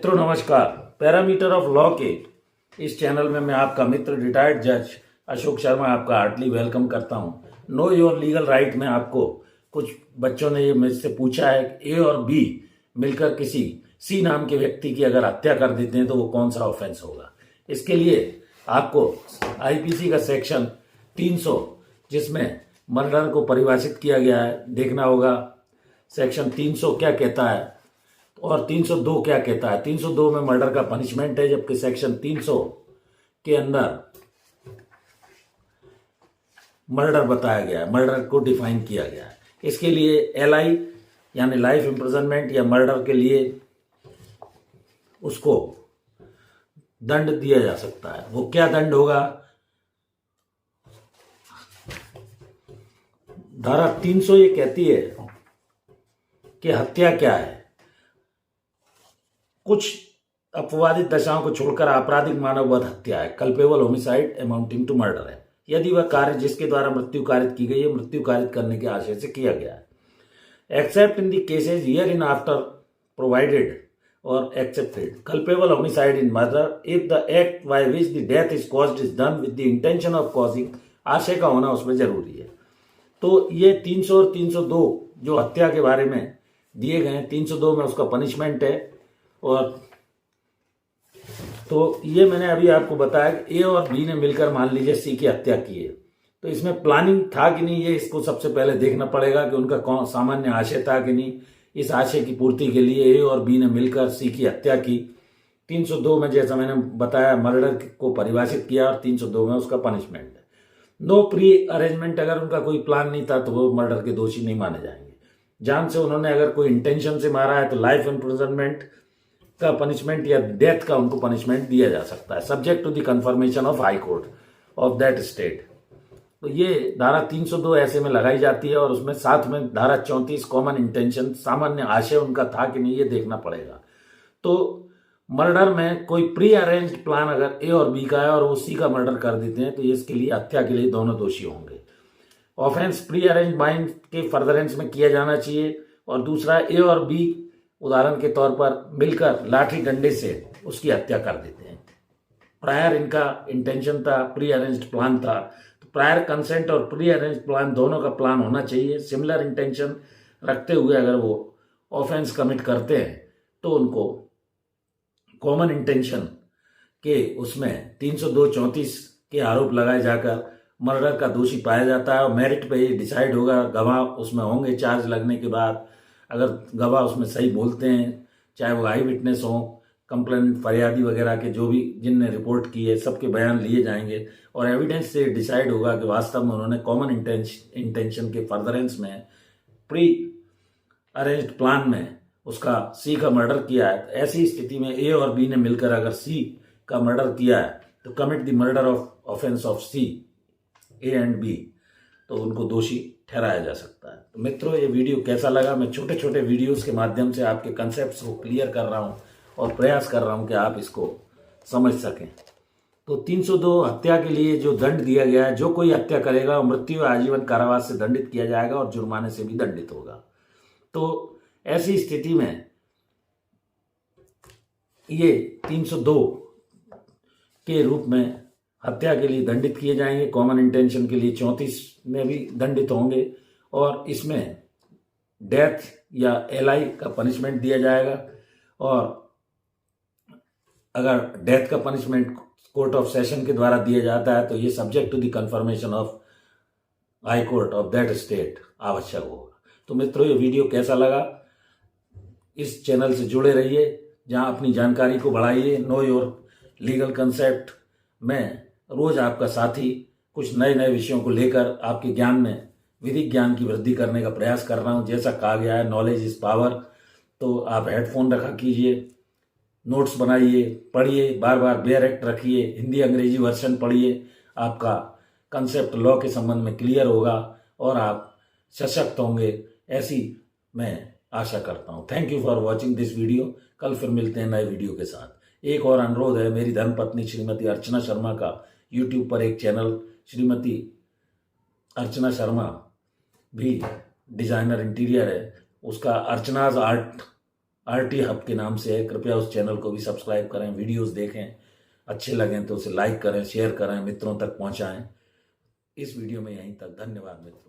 मित्रों नमस्कार। Parameter of law के इस चैनल में मैं आपका मित्र रिटायर्ड जज अशोक शर्मा आपका हार्टली वेलकम करता हूं। नो योर लीगल राइट में आपको कुछ बच्चों ने ये मुझसे पूछा है कि ए और बी मिलकर किसी सी नाम के व्यक्ति की अगर हत्या कर देते हैं तो वो कौन सा ऑफेंस होगा। इसके लिए आपको आईपीसी का सेक्शन 300 जिसमें मर्डर को परिभाषित किया गया है देखना होगा। सेक्शन 300 क्या कहता है और 302 क्या कहता है। 302 में मर्डर का पनिशमेंट है, जबकि सेक्शन 300 के अंदर मर्डर बताया गया है, मर्डर को डिफाइन किया गया है। इसके लिए एलआई यानी लाइफ इम्प्रिजनमेंट या मर्डर के लिए उसको दंड दिया जा सकता है। वो क्या दंड होगा? धारा 300 ये कहती है कि हत्या क्या है। कुछ अपवादित दशाओं को छोड़कर आपराधिक मानववध हत्या है, culpable homicide amounting to murder है, यदि वह कार्य जिसके द्वारा मृत्यु कारित की गई है मृत्यु कारित करने के आशय से किया गया है। Except in the cases hereinafter provided और excepted culpable homicide in murder if the act by which the death is caused is done with the intention of causing, आशय का होना उसमें जरूरी है। तो ये 300 और 302 जो हत्या के बारे में दिए गए हैं, 302 में उसका पनिशमेंट है। और तो ये मैंने अभी आपको बताया कि ए और बी ने मिलकर मान लीजिए सी की हत्या की है, तो इसमें प्लानिंग था कि नहीं, ये इसको सबसे पहले देखना पड़ेगा कि उनका कौन सामान्य आशय था कि नहीं। इस आशय की पूर्ति के लिए ए और बी ने मिलकर सी की हत्या की। 302 में जैसा मैंने बताया मर्डर को परिभाषित किया और 302 में उसका पनिशमेंट है। नो प्री अरेंजमेंट, अगर उनका कोई प्लान नहीं था तो वो मर्डर के दोषी नहीं माने जाएंगे। जान से उन्होंने अगर कोई इंटेंशन से मारा है तो लाइफ इम्प्रिजनमेंट का पनिशमेंट या डेथ का उनको पनिशमेंट दिया जा सकता है, subject to the confirmation of high court of that state. तो ये धारा 302 ऐसे में लगाई जाती है और उसमें साथ में धारा 34 कॉमन इंटेंशन, सामान्य आशय उनका था कि नहीं, ये देखना पड़ेगा। तो मर्डर में कोई प्री अरेंज्ड प्लान अगर ए और बी का है और वो सी का मर्डर कर देते हैं तो इसके लिए हत्या के लिए दोनों दोषी होंगे। ऑफेंस प्री अरेंज माइंड के फर्दरेंस में किया जाना चाहिए। और दूसरा, ए और बी उदाहरण के तौर पर मिलकर लाठी डंडे से उसकी हत्या कर देते हैं। प्रायर इनका इंटेंशन था, प्री अरेंज्ड प्लान था, तो प्रायर कंसेंट और प्री अरेंज्ड प्लान दोनों का प्लान होना चाहिए। सिमिलर इंटेंशन रखते हुए अगर वो ऑफेंस कमिट करते हैं तो उनको कॉमन इंटेंशन के उसमें 302-34 के आरोप लगाए जाकर मर्डर का दोषी पाया जाता है। और मेरिट पे ये डिसाइड होगा, गवाह उसमें होंगे चार्ज लगने के बाद। अगर गवाह उसमें सही बोलते हैं, चाहे वो आई विटनेस हो, कंप्लेंट फरियादी वगैरह के जो भी जिनने रिपोर्ट की है, सबके बयान लिए जाएंगे और एविडेंस से डिसाइड होगा कि वास्तव में उन्होंने कॉमन इंटेंशन के फर्दरेंस में प्री अरेंज्ड प्लान में उसका सी का मर्डर किया है। ऐसी स्थिति में ए और बी ने मिलकर अगर सी का मर्डर किया है तो commit the murder of offence of C A and B, तो उनको दोषी ठहराया जा सकता है। तो मित्रों, ये वीडियो कैसा लगा? मैं छोटे छोटे वीडियोस के माध्यम से आपके कंसेप्ट्स को क्लियर कर रहा हूँ और प्रयास कर रहा हूँ कि आप इसको समझ सकें। तो 302 हत्या के लिए जो दंड दिया गया है, जो कोई हत्या करेगा मृत्यु या आजीवन कारावास से दंडित किया जाएगा और जुर्माने से भी दंडित होगा। तो ऐसी स्थिति में ये 302 के रूप में हत्या के लिए दंडित किए जाएंगे। कॉमन इंटेंशन के लिए 34 में भी दंडित होंगे और इसमें डेथ या एलआई का पनिशमेंट दिया जाएगा। और अगर डेथ का पनिशमेंट कोर्ट ऑफ सेशन के द्वारा दिया जाता है तो ये subject to the confirmation of high court of that state आवश्यक होगा। तो मित्रों, ये वीडियो कैसा लगा? इस चैनल से जुड़े रहिए, जहां अपनी जानकारी को बढ़ाइए। नो योर लीगल कंसेप्ट में रोज आपका साथी कुछ नए नए विषयों को लेकर आपके ज्ञान में विधिक ज्ञान की वृद्धि करने का प्रयास कर रहा हूं। जैसा कहा गया है, नॉलेज इज पावर। तो आप हेडफोन रखा कीजिए, नोट्स बनाइए, पढ़िए, बार बार बेयर एक्ट रखिए, हिंदी अंग्रेजी वर्जन पढ़िए। आपका कंसेप्ट लॉ के संबंध में क्लियर होगा और आप सशक्त होंगे, ऐसी मैं आशा करता हूं। Thank you for watching this video. कल फिर मिलते हैं नए वीडियो के साथ। एक और अनुरोध है, मेरी धर्मपत्नी श्रीमती अर्चना शर्मा का यूट्यूब पर एक चैनल, श्रीमती अर्चना शर्मा भी डिजाइनर इंटीरियर है, उसका अर्चनाज आर्ट RT हब के नाम से है। कृपया उस चैनल को भी सब्सक्राइब करें, वीडियोस देखें, अच्छे लगें तो उसे लाइक करें, शेयर करें, मित्रों तक पहुंचाएं। इस वीडियो में यहीं तक। धन्यवाद मित्रों।